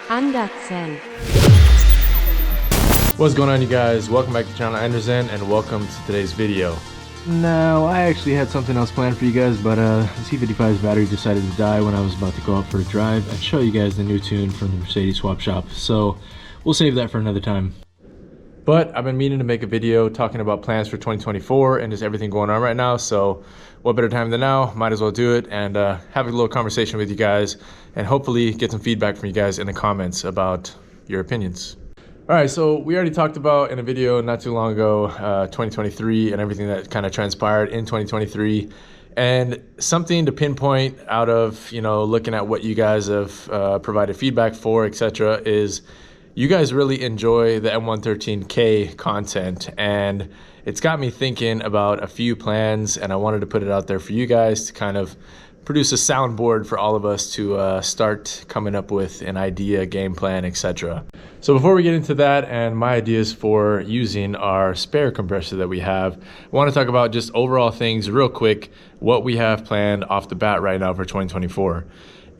ANDERZÉN. What's going on, you guys? Welcome back to the channel ANDERZÉN, and welcome to today's video. Now, I actually had something else planned for you guys, but the C55's battery decided to die when I was about to go out for a drive and show you guys the new tune from the Mercedes swap shop. So we'll save that for another time. But I've been meaning to make a video talking about plans for 2024 and just everything going on right now. So what better time than now? Might as well do it and have a little conversation with you guys and hopefully get some feedback from you guys in the comments about your opinions. All right, so we already talked about in a video not too long ago, 2023 and everything that kind of transpired in 2023. And something to pinpoint out of, looking at what you guys have provided feedback for, etc., is you guys really enjoy the M113K content, and it's got me thinking about a few plans, and I wanted to put it out there for you guys to kind of produce a soundboard for all of us to start coming up with an idea, game plan, etc. So before we get into that and my ideas for using our spare compressor that we have, I want to talk about just overall things real quick, what we have planned off the bat right now for 2024.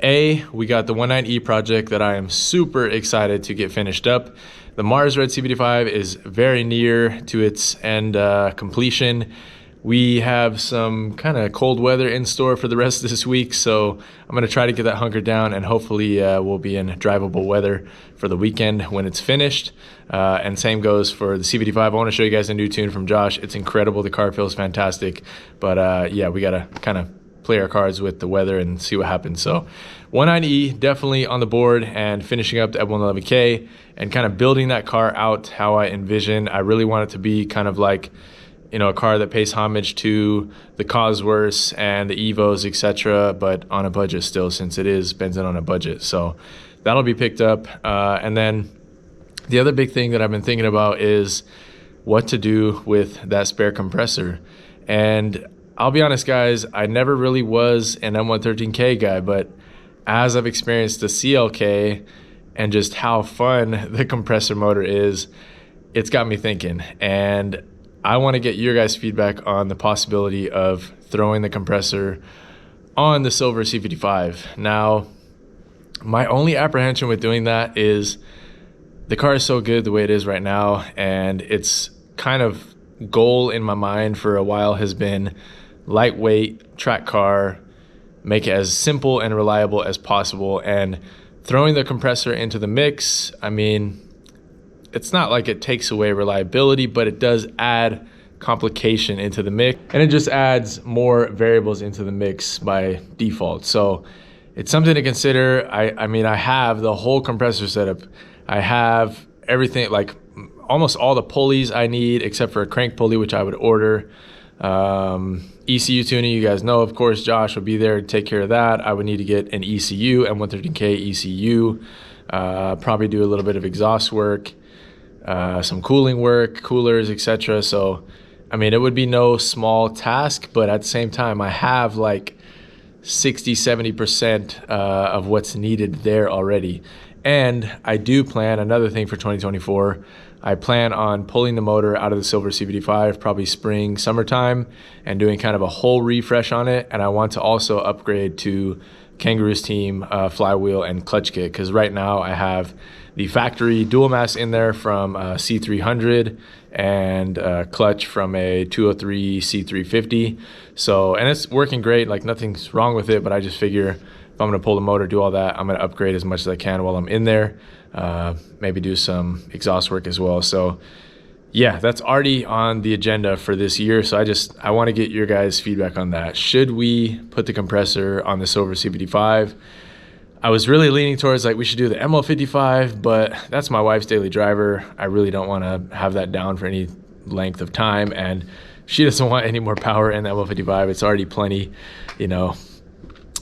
We got the 19E project that I am super excited to get finished up. The Mars Red C55 is very near to its end completion. We have some kind of cold weather in store for the rest of this week, so I'm going to try to get that hunkered down, and hopefully we'll be in drivable weather for the weekend when it's finished. And same goes for the C55. I want to show you guys a new tune from Josh. It's incredible. The car feels fantastic, but yeah, we got to kind of play our cards with the weather and see what happens. So 19E definitely on the board, and finishing up the M111K and kind of building that car out how I envision. I really want it to be kind of like, a car that pays homage to the Cosworths and the Evos, etc., but on a budget still, since it is benzene on a budget. So that'll be picked up. And then the other big thing that I've been thinking about is what to do with that spare compressor. And I'll be honest, guys, I never really was an M113K guy, but as I've experienced the CLK and just how fun the compressor motor is, it's got me thinking. And I want to get your guys' feedback on the possibility of throwing the compressor on the silver C55. Now, my only apprehension with doing that is the car is so good the way it is right now, and its kind of goal in my mind for a while has been lightweight track car, make it as simple and reliable as possible. And throwing the compressor into the mix, I mean, it's not like it takes away reliability, but it does add complication into the mix, and it just adds more variables into the mix by default. So it's something to consider. I mean, I have the whole compressor setup. I have everything, like almost all the pulleys I need except for a crank pulley, which I would order. ECU tuning, you guys know, of course, Josh will be there to take care of that. I would need to get an ECU, M113K ECU, probably do a little bit of exhaust work, some cooling work, coolers, etc. So, I mean, it would be no small task, but at the same time, I have like 60–70% of what's needed there already. And I do plan another thing for 2024. I plan on pulling the motor out of the silver C55 probably spring, summertime, and doing kind of a whole refresh on it. And I want to also upgrade to Kangaroo's team flywheel and clutch kit, because right now I have the factory dual mass in there from C300 and clutch from a 203 C350. So, and it's working great, like nothing's wrong with it, but I just figure if I'm gonna pull the motor, do all that, I'm gonna upgrade as much as I can while I'm in there. Maybe do some exhaust work as well. So yeah, that's already on the agenda for this year. So I want to get your guys' feedback on that. Should we put the compressor on the silver C55? I was really leaning towards like we should do the ML55, but that's my wife's daily driver. I really don't want to have that down for any length of time, and she doesn't want any more power in the ML55. It's already plenty,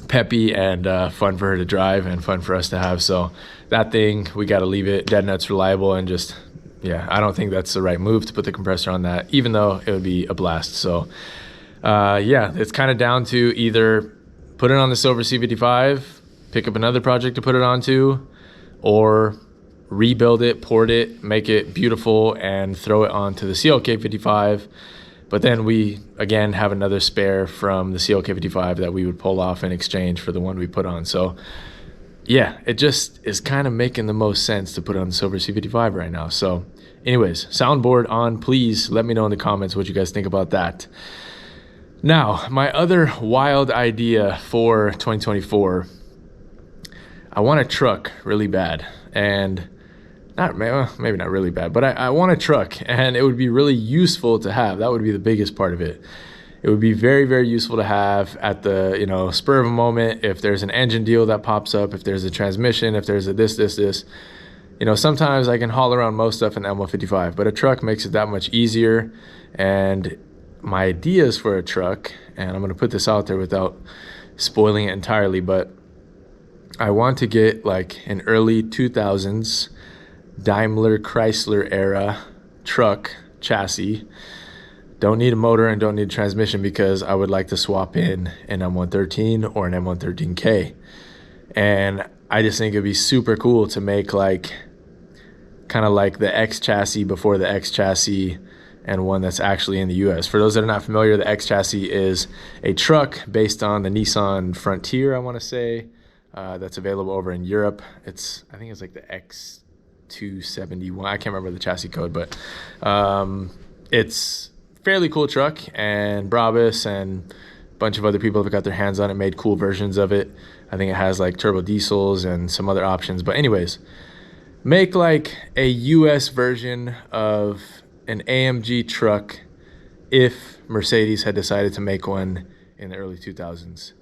peppy and fun for her to drive and fun for us to have. So that thing, we got to leave it dead nuts reliable, and just, yeah, I don't think that's the right move to put the compressor on that, even though it would be a blast. So yeah, it's kind of down to either put it on the silver C55, pick up another project to put it onto, or rebuild it, port it, make it beautiful, and throw it onto the CLK55. But then we, again, have another spare from the CLK55 that we would pull off in exchange for the one we put on. So yeah, it just is kind of making the most sense to put it on the Silver C55 right now. So anyways, soundboard on, please let me know in the comments what you guys think about that. Now, my other wild idea for 2024, I want a truck really bad, and maybe not really bad, but I want a truck, and it would be really useful to have. That would be the biggest part of it. It would be very, very useful to have at the, spur of a moment. If there's an engine deal that pops up, if there's a transmission, if there's a this. Sometimes I can haul around most stuff in the M155, but a truck makes it that much easier. And my ideas for a truck, and I'm going to put this out there without spoiling it entirely, but I want to get like an early 2000s Daimler Chrysler era truck chassis. Don't need a motor and don't need a transmission, because I would like to swap in an M113 or an M113K. And I just think it'd be super cool to make kind of like the X chassis before the X chassis, and one that's actually in the US. For those that are not familiar, the X chassis is a truck based on the Nissan Frontier, I want to say, that's available over in Europe. I think it's like the X271. I can't remember the chassis code, but it's fairly cool truck, and Brabus and a bunch of other people have got their hands on it, made cool versions of it. I think it has like turbo diesels and some other options. But anyways, make like a US version of an AMG truck if Mercedes had decided to make one in the early 2000s.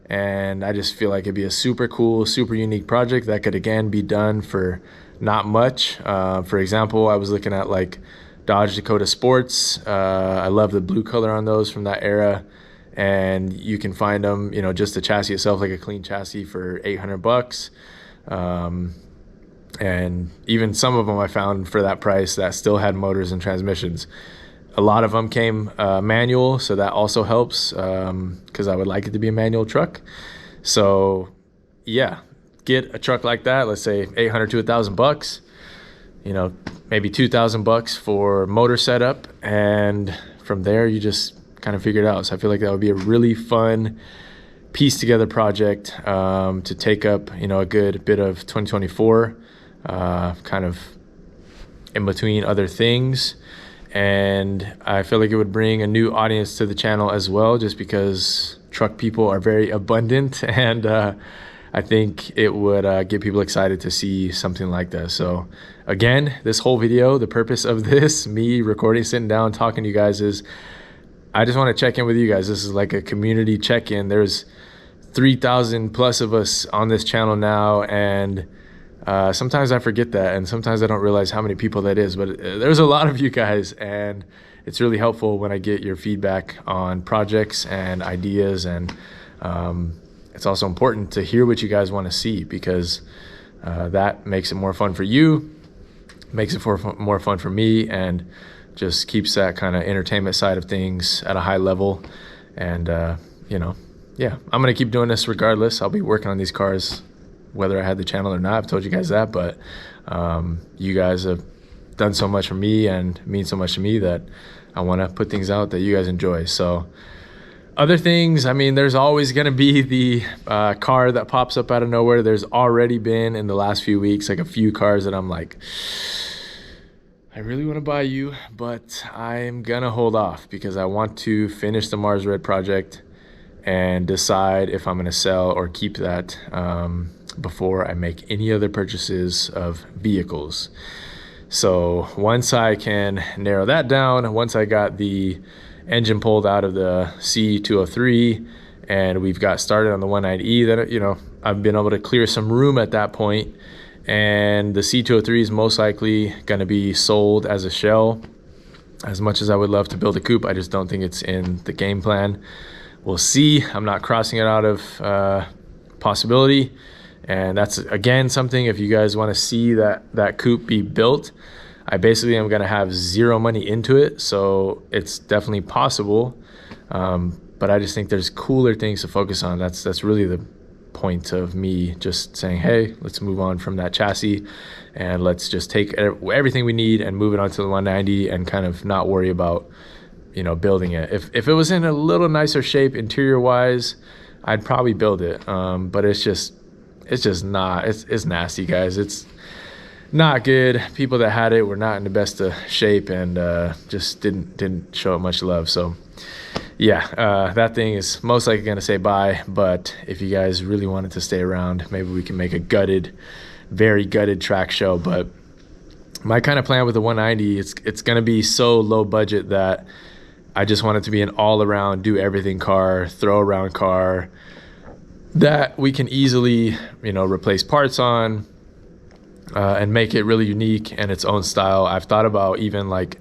And I just feel like it'd be a super cool, super unique project that could again be done for not much. For example, I was looking at like Dodge Dakota Sports. I love the blue color on those from that era, and you can find them, just the chassis itself, like a clean chassis, for $800. And even some of them I found for that price that still had motors and transmissions. A lot of them came manual, so that also helps, because I would like it to be a manual truck. So yeah, get a truck like that, let's say $800 to $1,000, maybe $2,000 for motor setup, and from there you just kind of figure it out. So I feel like that would be a really fun piece together project to take up, a good bit of 2024, kind of in between other things. And I feel like it would bring a new audience to the channel as well, just because truck people are very abundant, and I think it would get people excited to see something like that. So again, this whole video, the purpose of this, me recording, sitting down, talking to you guys, is I just want to check in with you guys. This is like a community check-in. There's 3,000 plus of us on this channel now, and sometimes I forget that, and sometimes I don't realize how many people that is, but there's a lot of you guys, and it's really helpful when I get your feedback on projects and ideas. And it's also important to hear what you guys want to see, because that makes it more fun for you, makes it more fun for me, and just keeps that kind of entertainment side of things at a high level. And yeah, I'm gonna keep doing this regardless. I'll be working on these cars whether I had the channel or not. I've told you guys that, but you guys have done so much for me and mean so much to me that I want to put things out that you guys enjoy. So other things, I mean, there's always going to be the car that pops up out of nowhere. There's already been in the last few weeks like a few cars that I'm like, I really want to buy you, but I'm gonna hold off because I want to finish the Mars Red project and decide if I'm gonna sell or keep that before I make any other purchases of vehicles. So once I can narrow that down, once I got the engine pulled out of the C203 and we've got started on the 190E, that I've been able to clear some room at that point, and the C203 is most likely going to be sold as a shell. As much as I would love to build a coupe, I just don't think it's in the game plan. We'll see. I'm not crossing it out of possibility. And that's, again, something, if you guys want to see that coupe be built, I basically am going to have zero money into it. So it's definitely possible. But I just think there's cooler things to focus on. That's really the point of me just saying, hey, let's move on from that chassis and let's just take everything we need and move it onto the 190 and kind of not worry about, building it. If it was in a little nicer shape interior wise, I'd probably build it. But it's just, it's just not, it's nasty, guys. It's not good. People that had it were not in the best of shape, and just didn't show it much love. So yeah, that thing is most likely gonna say bye. But if you guys really wanted to stay around, maybe we can make a very gutted track show. But my kind of plan with the 190, it's gonna be so low budget that I just want it to be an all-around, do everything car, throw around car that we can easily, replace parts on, and make it really unique and its own style. I've thought about even like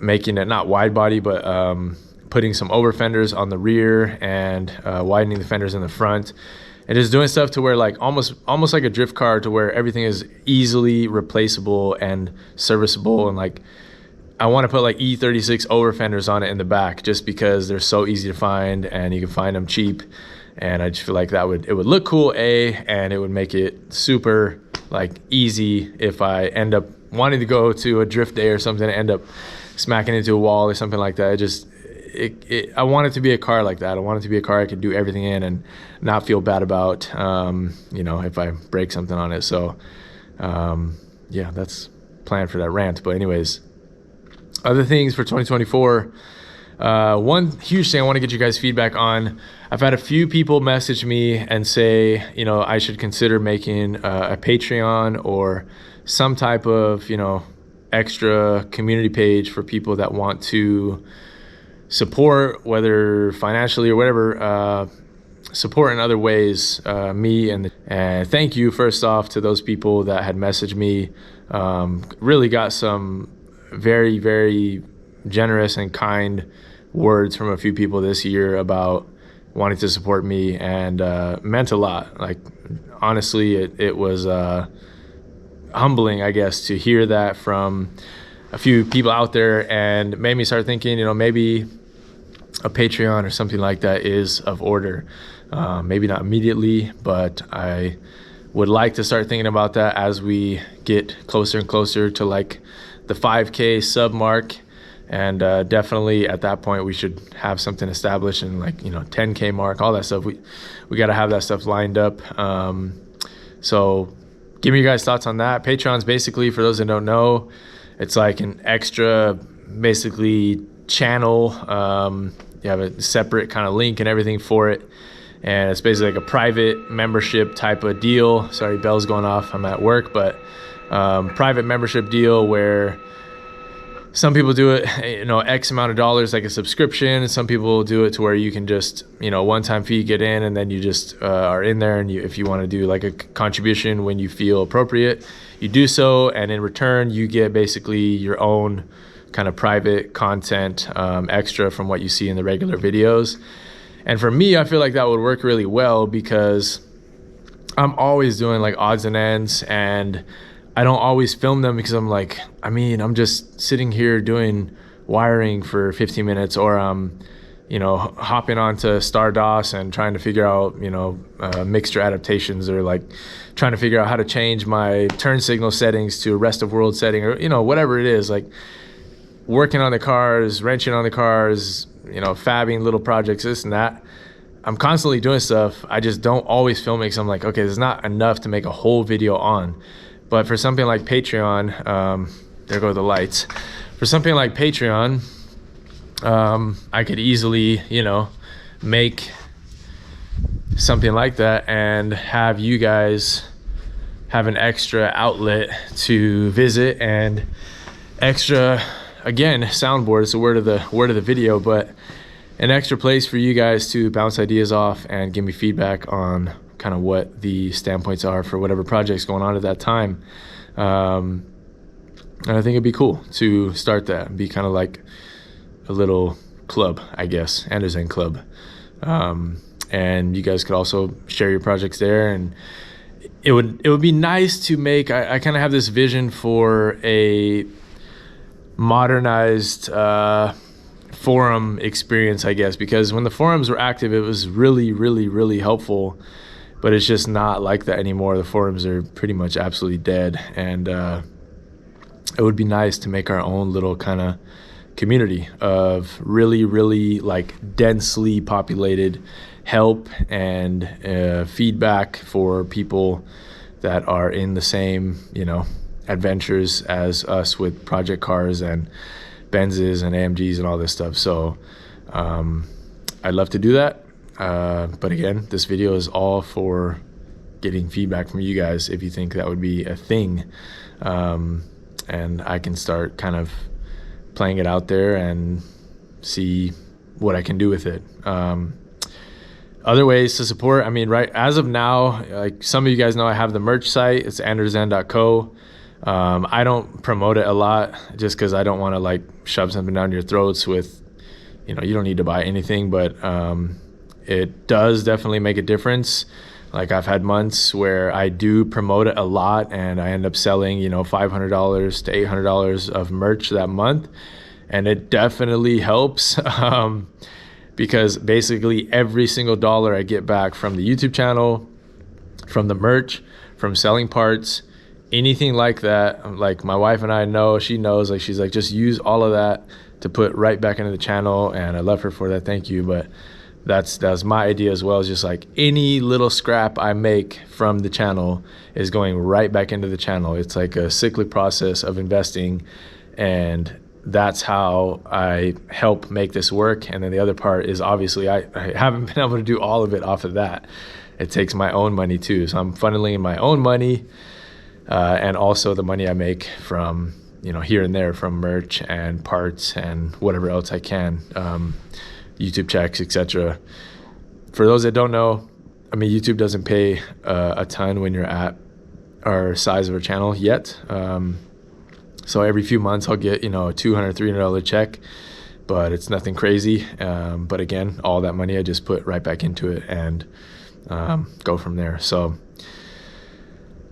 making it not wide body, but putting some over fenders on the rear and widening the fenders in the front, and just doing stuff to where like almost like a drift car, to where everything is easily replaceable and serviceable. And like I want to put like E36 over fenders on it in the back, just because they're so easy to find and you can find them cheap. And I just feel like it would look cool, and it would make it super like easy if I end up wanting to go to a drift day or something, and end up smacking into a wall or something like that. I want it to be a car like that. I want it to be a car I could do everything in and not feel bad about, if I break something on it. So yeah, that's planned for that rant. But anyways, other things for 2024. One huge thing I want to get you guys feedback on. I've had a few people message me and say, I should consider making a Patreon or some type of, extra community page for people that want to support, whether financially or whatever, support in other ways, me. And thank you first off to those people that had messaged me. Really got some very, very generous and kind words from a few people this year about wanting to support me, and meant a lot. Like honestly, it was humbling, I guess, to hear that from a few people out there, and made me start thinking, maybe a Patreon or something like that is of order. Maybe not immediately, but I would like to start thinking about that as we get closer and closer to like the 5K sub mark. And definitely at that point we should have something established, and like 10K mark, all that stuff. We got to have that stuff lined up. So give me your guys' thoughts on that. Patreon's basically, for those that don't know, it's like an extra basically channel. You have a separate kind of link and everything for it, and it's basically like a private membership type of deal. Sorry, bell's going off, I'm at work. But private membership deal where some people do it, X amount of dollars, like a subscription. Some people do it to where you can just, one-time fee, get in, and then you just are in there. And if you want to do like a contribution when you feel appropriate, you do so. And in return, you get basically your own kind of private content, extra from what you see in the regular videos. And for me, I feel like that would work really well, because I'm always doing like odds and ends, and I don't always film them because I'm just sitting here doing wiring for 15 minutes, or hopping onto Stardust and trying to figure out, mixture adaptations, or like trying to figure out how to change my turn signal settings to a rest of world setting, or, whatever it is, like working on the cars, wrenching on the cars, fabbing little projects, this and that. I'm constantly doing stuff. I just don't always film it because I'm like, okay, there's not enough to make a whole video on. But for something like Patreon, there go the lights. For something like Patreon, I could easily, make something like that and have you guys have an extra outlet to visit, and extra, again, soundboard is the word of the video, but an extra place for you guys to bounce ideas off and give me feedback on kind of what the standpoints are for whatever project's going on at that time. And I think it'd be cool to start that and be kind of like a little club, I guess, ANDERZÉN club. And you guys could also share your projects there, and it would be nice to make, I kind of have this vision for a modernized forum experience, I guess, because when the forums were active, it was really, really, really helpful. But it's just not like that anymore. The forums are pretty much absolutely dead. And it would be nice to make our own little kind of community of really, really like densely populated help and feedback for people that are in the same, adventures as us with project cars and Benzes and AMGs and all this stuff. So I'd love to do that. But again, this video is all for getting feedback from you guys if you think that would be a thing. And I can start kind of playing it out there and see what I can do with it. Other ways to support, right as of now, like some of you guys know, I have the merch site. It's ANDERZÉN.co. I don't promote it a lot just because I don't want to like shove something down your throats with, you don't need to buy anything, but it does definitely make a difference. Like I've had months where I do promote it a lot and I end up selling, $500 to $800 of merch that month. And it definitely helps because basically every single dollar I get back from the YouTube channel, from the merch, from selling parts, anything like that, like my wife and I know, she knows, like she's like, just use all of that to put right back into the channel. And I love her for that. Thank you. But that's my idea as well, is just like any little scrap I make from the channel is going right back into the channel. It's like a cyclic process of investing, and that's how I help make this work. And then the other part is obviously I haven't been able to do all of it off of that. It takes my own money too. So I'm funneling my own money and also the money I make from, here and there from merch and parts and whatever else I can. YouTube checks, etc. For those that don't know, YouTube doesn't pay a ton when you're at our size of our channel yet. So every few months I'll get, a $200, $300 check, but it's nothing crazy. But again, all that money I just put right back into it and go from there. So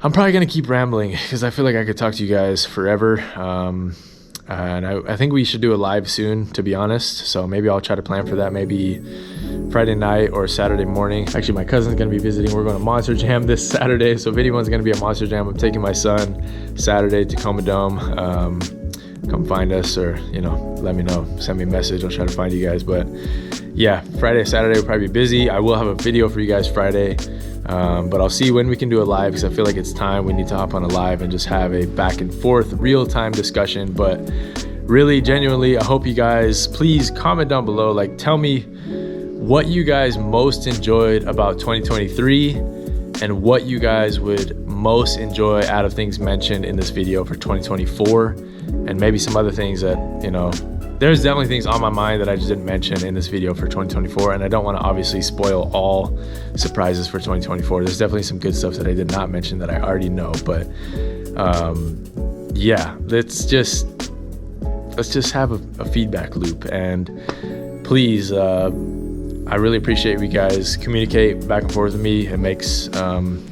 I'm probably going to keep rambling because I feel like I could talk to you guys forever. And I think we should do a live soon, to be honest. So maybe I'll try to plan for that, maybe Friday night or Saturday morning. Actually, my cousin's going to be visiting. We're going to Monster Jam this Saturday. So if anyone's going to be at Monster Jam, I'm taking my son Saturday to Tacoma Dome. Come find us, or, let me know. Send me a message. I'll try to find you guys. But yeah, Friday, Saturday will probably be busy. I will have a video for you guys Friday. But I'll see when we can do a live, because I feel like it's time we need to hop on a live and just have a back and forth real-time discussion. But really, genuinely, I hope you guys please comment down below, like tell me what you guys most enjoyed about 2023 and what you guys would most enjoy out of things mentioned in this video for 2024, and maybe some other things that, there's definitely things on my mind that I just didn't mention in this video for 2024, and I don't want to obviously spoil all surprises for 2024. There's definitely some good stuff that I did not mention that I already know, but yeah, let's just have a feedback loop. And please, I really appreciate you guys communicate back and forth with me. It makes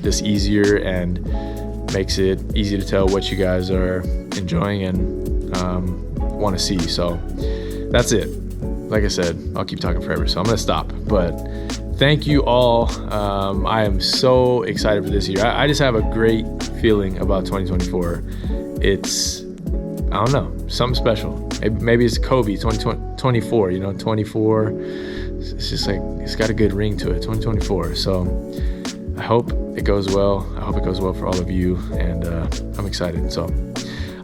this easier and makes it easy to tell what you guys are enjoying and want to see. So that's it. Like I said, I'll keep talking forever, so I'm gonna stop. But thank you all. I am so excited for this year. I just have a great feeling about 2024. It's, I don't know, something special. Maybe it's Kobe 2024, 24. It's just like, it's got a good ring to it, 2024. So I hope it goes well. I hope it goes well for all of you, and I'm excited. So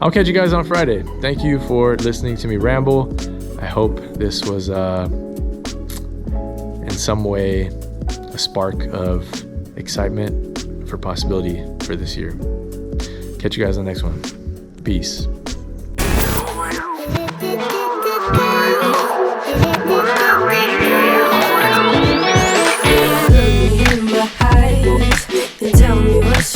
I'll catch you guys on Friday. Thank you for listening to me ramble. I hope this was in some way a spark of excitement for possibility for this year. Catch you guys on the next one. Peace. Look me in my eyes, then tell me what's